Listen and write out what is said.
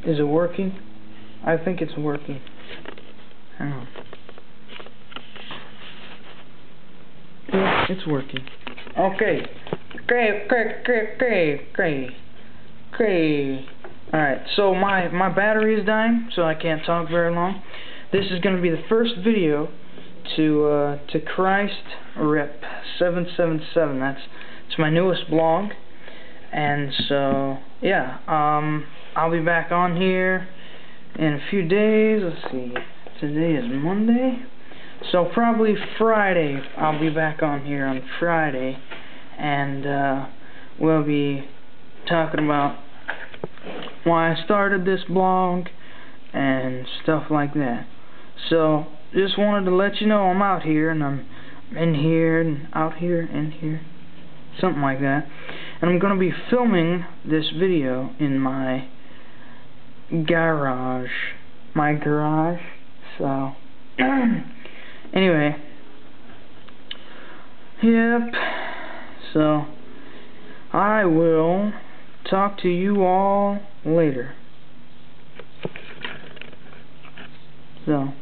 Is it working? I think it's working. Hang on. Yeah, it's working. Okay. Great. Alright, so my battery is dying, so I can't talk very long. This is going to be the first video to Christ Rip 777. It's my newest blog, and so yeah, I'll be back on here in a few days. Let's see, today is Monday, so probably Friday I'll be back on here on Friday, and we'll be talking about why I started this blog and stuff like that. So just wanted to let you know I'm out here, and I'm in here and out here, in here, something like that. And I'm gonna be filming this video in my garage. So anyway, yep. So I will talk to you all later. So